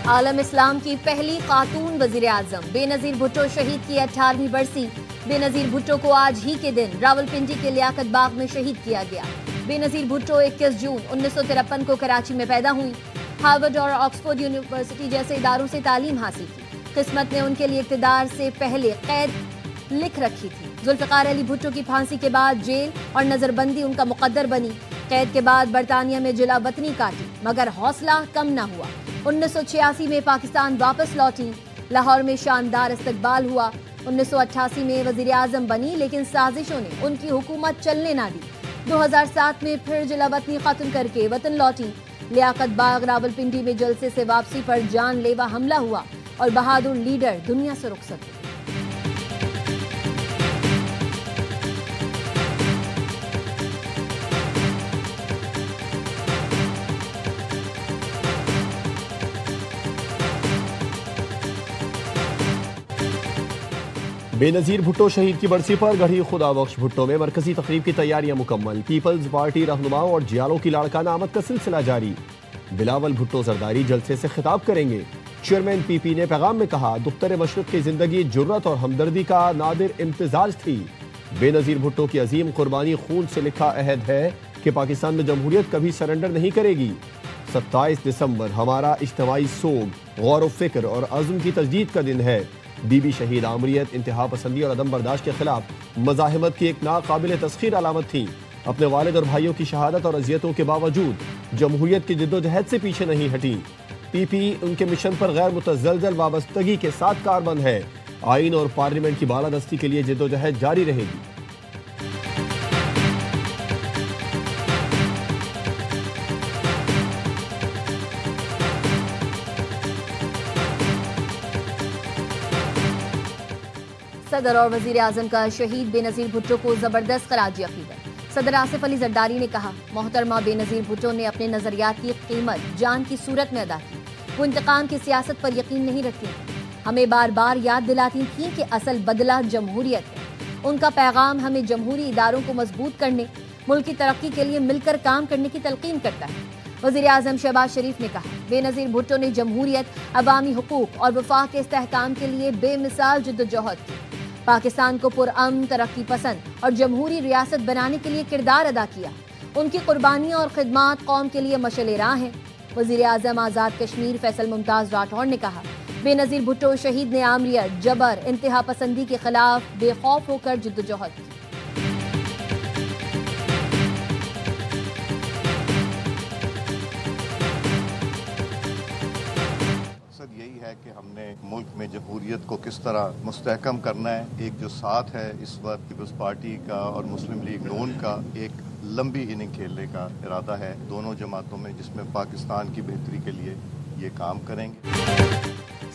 عالم اسلام کی پہلی خاتون وزیر اعظم بے نظیر بھٹو شہید کی 18ویں برسی۔ بے نظیر بھٹو کو آج ہی کے دن راولپنڈی کے لیاقت باغ میں شہید کیا گیا۔ بے نظیر بھٹو 21 جون 1953 کو کراچی میں پیدا ہوئی۔ ہارورڈ اور آکسفورڈ یونیورسٹی جیسے اداروں سے تعلیم حاصل کی۔ قسمت نے ان کے لیے اقتدار سے پہلے قید لکھ رکھی تھی۔ ذوالفقار علی بھٹو کی پھانسی کے بعد جیل اور نظر بندی ان کا مقدر بنی۔ قید کے بعد برطانیہ میں جلا وطنی کاٹی مگر حوصلہ کم نہ ہوا۔ 1986 میں پاکستان واپس لوٹی۔ لاہور میں شاندار استقبال ہوا۔ 1988 میں وزیر اعظم بنی لیکن سازشوں نے ان کی حکومت چلنے نہ دی۔ 2007 میں پھر جلا وطنی ختم کر کے وطن لوٹی۔ لیاقت باغ راولپنڈی میں جلسے سے واپسی پر جان لیوا حملہ ہوا اور بہادر لیڈر دنیا سے رخصت ہوئے۔ بے نظیر بھٹو شہید کی برسی پر گڑھی خدا بخش بھٹو میں مرکزی تقریب کی تیاریاں مکمل۔ پیپلز پارٹی رہنماؤں اور جیالوں کی لاڑکانہ آمد کا سلسلہ جاری۔ بلاول بھٹو زرداری جلسے سے خطاب کریں گے۔ چیئرمین پی پی نے پیغام میں کہا دختر مشرق کی زندگی جرت اور ہمدردی کا نادر امتزاج تھی۔ بے نظیر بھٹو کی عظیم قربانی خون سے لکھا عہد ہے کہ پاکستان میں جمہوریت کبھی سرنڈر نہیں کرے گی۔ 27 دسمبر ہمارا اجتماعی سوگ، غور و فکر اور عزم کی تجدید کا دن ہے۔ بی بی شہید آمریت انتہا پسندی اور عدم برداشت کے خلاف مزاحمت کی ایک ناقابل تسخیر علامت تھیں۔ اپنے والد اور بھائیوں کی شہادت اور اذیتوں کے باوجود جمہوریت کی جدوجہد سے پیچھے نہیں ہٹی۔ پی پی ان کے مشن پر غیر متزلزل وابستگی کے ساتھ کاربند ہے۔ آئین اور پارلیمنٹ کی بالادستی کے لیے جدوجہد جاری رہے گی۔ صدر اور وزیر اعظم کا شہید بے نظیر بھٹو کو زبردست خراج عقیدت۔ صدر آصف علی زرداری نے کہا محترمہ بے نظیر بھٹو نے اپنے نظریات کی قیمت جان کی صورت میں ادا کی۔ وہ انتقام کی سیاست پر یقین نہیں رکھتی تھیں، ہمیں بار بار یاد دلاتی تھیں کہ اصل بدلہ جمہوریت ہے۔ ان کا پیغام ہمیں جمہوری اداروں کو مضبوط کرنے، ملک کی ترقی کے لیے مل کر کام کرنے کی تلقین کرتا ہے۔ وزیر اعظم شہباز شریف نے کہا بے نظیر بھٹو نے جمہوریت، عوامی حقوق اور وفاق کے استحکام کے لیے بے مثال جدوجہد کی۔ پاکستان کو پرامن، ترقی پسند اور جمہوری ریاست بنانے کے لیے کردار ادا کیا۔ ان کی قربانیاں اور خدمات قوم کے لیے مشعل راہ ہیں۔ وزیر اعظم آزاد کشمیر فیصل ممتاز راٹھور نے کہا بے نظیر بھٹو شہید نے آمریت، جبر، انتہا پسندی کے خلاف بے خوف ہو کر جدوجہد کی۔ یہی ہے کہ ہم نے ملک میں جمہوریت کو کس طرح مستحکم کرنا ہے۔ ایک جو ساتھ ہے اس وقت پیپلز پارٹی کا اور مسلم لیگ نون کا ایک لمبی اننگ کھیلنے کا ارادہ ہے دونوں جماعتوں میں، جس میں پاکستان کی بہتری کے لیے یہ کام کریں گے۔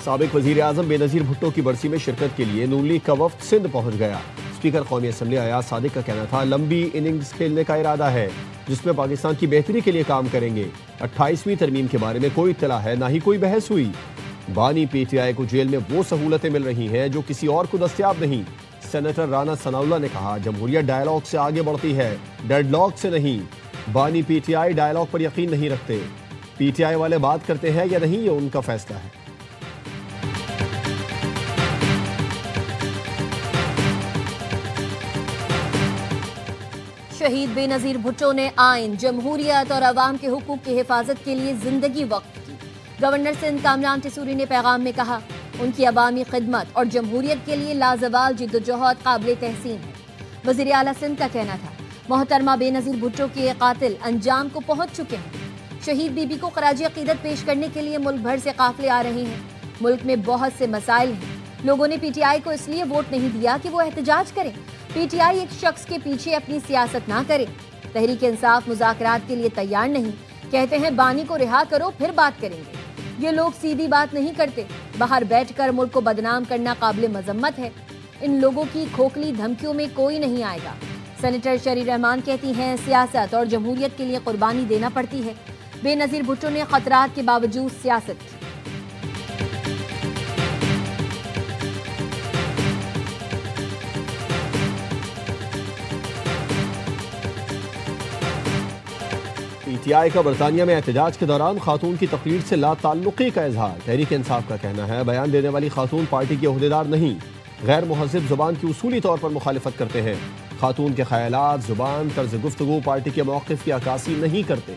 سابق وزیر اعظم بے نظیر بھٹو کی برسی میں شرکت کے لیے نون لیگ کا وفد سندھ پہنچ گیا۔ اسپیکر قومی اسمبلی ایاز صادق کا کہنا تھا لمبی اننگز کھیلنے کا ارادہ ہے جس میں پاکستان کی بہتری کے لیے کام کریں گے۔ 28ویں ترمیم کے بارے میں کوئی اطلاع ہے نہ ہی کوئی بحث ہوئی۔ بانی پی ٹی آئی کو جیل میں وہ سہولتیں مل رہی ہیں جو کسی اور کو دستیاب نہیں۔ سینیٹر رانا ثناءاللہ نے کہا جمہوریت ڈائیلاگ سے آگے بڑھتی ہے، ڈیڈ لاک سے نہیں۔ بانی پی ٹی آئی ڈائیلاگ پر یقین نہیں رکھتے۔ پی ٹی آئی والے بات کرتے ہیں یا نہیں یہ ان کا فیصلہ ہے۔ شہید بے نظیر بھٹو نے آئین، جمہوریت اور عوام کے حقوق کی حفاظت کے لیے زندگی وقف کی۔ گورنر سندھ کامران ٹیسوری نے پیغام میں کہا ان کی عوامی خدمت اور جمہوریت کے لیے لازوال جدوجہد قابل تحسین ہے۔ وزیر اعلیٰ سندھ کا کہنا تھا محترمہ بے نظیر بھٹو کے قاتل انجام کو پہنچ چکے ہیں۔ شہید بی بی کو خراج عقیدت پیش کرنے کے لیے ملک بھر سے قافلے آ رہے ہیں۔ ملک میں بہت سے مسائل ہیں۔ لوگوں نے پی ٹی آئی کو اس لیے ووٹ نہیں دیا کہ وہ احتجاج کریں۔ پی ٹی آئی ایک شخص کے پیچھے اپنی سیاست نہ کرے۔ تحریک انصاف مذاکرات کے لیے تیار نہیں، کہتے ہیں بانی کو رہا کرو پھر بات کریں گے۔ یہ لوگ سیدھی بات نہیں کرتے، باہر بیٹھ کر ملک کو بدنام کرنا قابل مذمت ہے۔ ان لوگوں کی کھوکھلی دھمکیوں میں کوئی نہیں آئے گا۔ سینیٹر شری رحمان کہتی ہیں سیاست اور جمہوریت کے لیے قربانی دینا پڑتی ہے۔ بے نظیر بھٹو نے خطرات کے باوجود سیاست کی۔ پی پی آئی کا برطانیہ میں احتجاج کے دوران خاتون کی تقریر سے لا تعلقی کا اظہار۔ تحریک انصاف کا کہنا ہے بیان دینے والی خاتون پارٹی کی عہدیدار نہیں، غیر مہذب زبان کی اصولی طور پر مخالفت کرتے ہیں۔ خاتون کے خیالات، زبان، طرز گفتگو پارٹی کے موقف کی عکاسی نہیں کرتے۔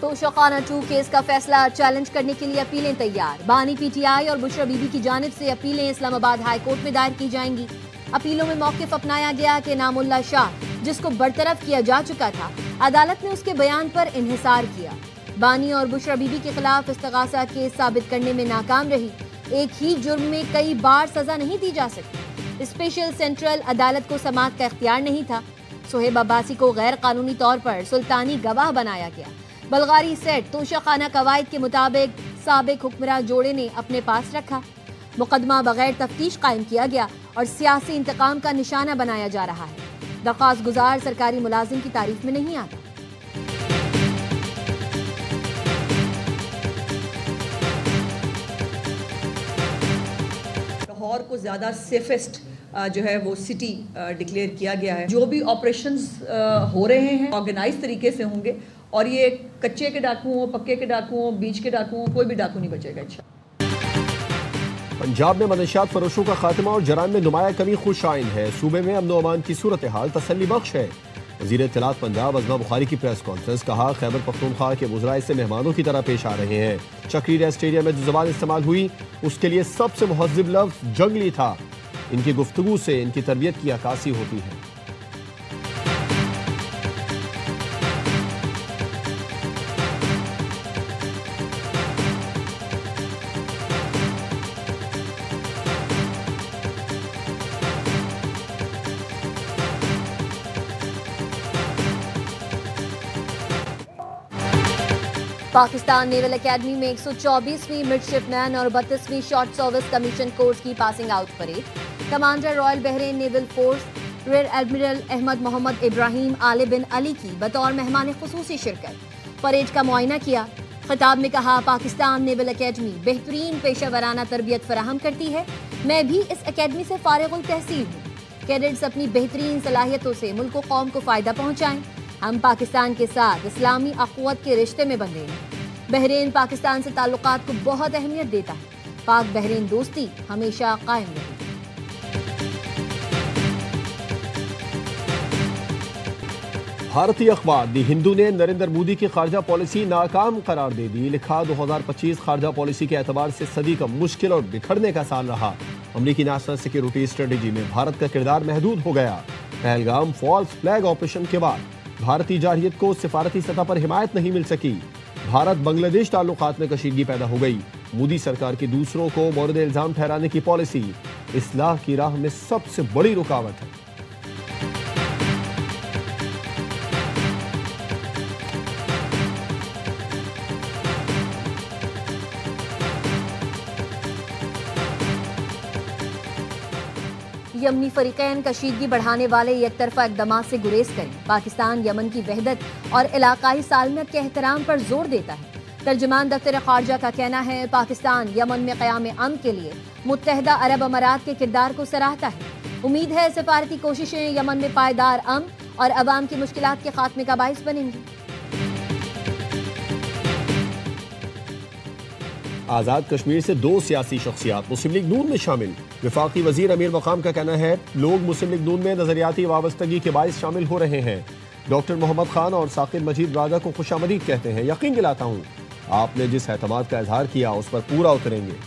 توشہ-خانہ 2 کیس کا فیصلہ چیلنج کرنے کے لیے اپیلیں تیار۔ بانی پی ٹی آئی اور بشرا بی بی کی جانب سے اپیلیں اسلام آباد ہائی کورٹ میں دائر کی جائیں گی۔ اپیلوں میں موقف اپنایا گیا کہ نام اللہ شاہ، جس کو برطرف کیا جا چکا تھا، عدالت نے اس کے بیان پر انحصار کیا۔ بانی اور بشرا بی بی کے خلاف استغاثہ کیس ثابت کرنے میں ناکام رہی۔ ایک ہی جرم میں کئی بار سزا نہیں دی جا سکتی۔ اسپیشل سینٹرل عدالت کو سماعت کا اختیار نہیں تھا۔ صہیب عباسی کو غیر قانونی طور پر سلطانی گواہ بنایا گیا۔ بلغاری سیٹ توشہ خانہ قواعد کے مطابق سابق حکمراں جوڑے نے اپنے پاس رکھا۔ مقدمہ بغیر تفتیش قائم کیا گیا اور سیاسی انتقام کا نشانہ بنایا جا رہا ہے۔ درخواست گزار سرکاری ملازم کی تعریف میں نہیں آتا۔ لاہور کو زیادہ سیفسٹ جو ہے وہ سٹی ڈکلیئر کیا گیا ہے۔ جو بھی آپریشنز ہو رہے ہیں آرگنائز طریقے سے ہوں گے، اور یہ کچے کے ڈاکو ہوں، پکے کے ڈاکو ہوں، بیچ کے ڈاکو ہوں، کوئی بھی ڈاکو نہیں بچے گا انشاءاللہ۔ پنجاب میں منشیات فروشوں کا خاتمہ اور جرائم میں نمایاں کمی خوش آئند ہے۔ صوبے میں امن و امان کی صورتحال تسلی بخش ہے۔ وزیر اطلاعات پنجاب عظمہ بخاری کی پریس کانفرنس، کہا خیبر پختونخوا کے وزراء سے مہمانوں کی طرح پیش آ رہے ہیں۔ چکریہ اسٹیڈیم میں جو زبان استعمال ہوئی اس کے لیے سب سے مہذب لفظ جنگلی تھا۔ ان کی گفتگو سے ان کی تربیت کی عکاسی ہوتی ہے۔ پاکستان نیول اکیڈمی میں 124ویں مڈشپ مین اور 32ویں شارٹ سروس کمیشن کورس کی passing out parade. Commander Royal Bahrain Naval Force rear admiral Ahmed Mohammed Ibrahim Al Bin Ali کی بطور مہمان خصوصی شرکت۔ پریڈ کا معائنہ کیا۔ خطاب میں کہا پاکستان نیول اکیڈمی بہترین پیشہ ورانہ تربیت فراہم کرتی ہے۔ میں بھی اس اکیڈمی سے فارغ التحصیل ہوں۔ کیڈٹس اپنی بہترین صلاحیتوں سے ملک و قوم کو فائدہ پہنچائیں۔ ہم پاکستان کے ساتھ اسلامی اخوت کے رشتے میں بندھے ہیں۔ بحرین پاکستان سے تعلقات کو بہت اہمیت دیتا ہے۔ پاک بحرین دوستی ہمیشہ قائم رہے۔ بھارتی اخبار دی ہندو نے نریندر مودی کی خارجہ پالیسی ناکام قرار دے دی۔ لکھا 2025 خارجہ پالیسی کے اعتبار سے صدی کا مشکل اور بکھرنے کا سال رہا۔ امریکی نیشنل سیکیورٹی اسٹریٹجی میں بھارت کا کردار محدود ہو گیا۔ پہلگام فالس فلیگ آپریشن کے بعد بھارتی جارحیت کو سفارتی سطح پر حمایت نہیں مل سکی۔ بھارت بنگلہ دیش تعلقات میں کشیدگی پیدا ہو گئی۔ مودی سرکار کی دوسروں کو مورد الزام ٹھہرانے کی پالیسی اصلاح کی راہ میں سب سے بڑی رکاوٹ ہے۔ یمنی فریقین کشیدگی بڑھانے والے یک طرفہ اقدامات سے گریز کریں۔ پاکستان یمن کی وحدت اور علاقائی سالمیت کے احترام پر زور دیتا ہے۔ ترجمان دفتر خارجہ کا کہنا ہے پاکستان یمن میں قیام امن کے لیے متحدہ عرب امارات کے کردار کو سراہتا ہے۔ امید ہے سفارتی کوششیں یمن میں پائیدار امن اور عوام کی مشکلات کے خاتمے کا باعث بنیں گی۔ آزاد کشمیر سے 2 سیاسی شخصیات مسلم لیگ نون میں شامل۔ وفاقی وزیر امیر مقام کا کہنا ہے لوگ مسلم لیگ نون میں نظریاتی وابستگی کے باعث شامل ہو رہے ہیں۔ ڈاکٹر محمد خان اور ثاقب مجید راجہ کو خوش آمدید کہتے ہیں۔ یقین دلاتا ہوں آپ نے جس اعتماد کا اظہار کیا اس پر پورا اتریں گے۔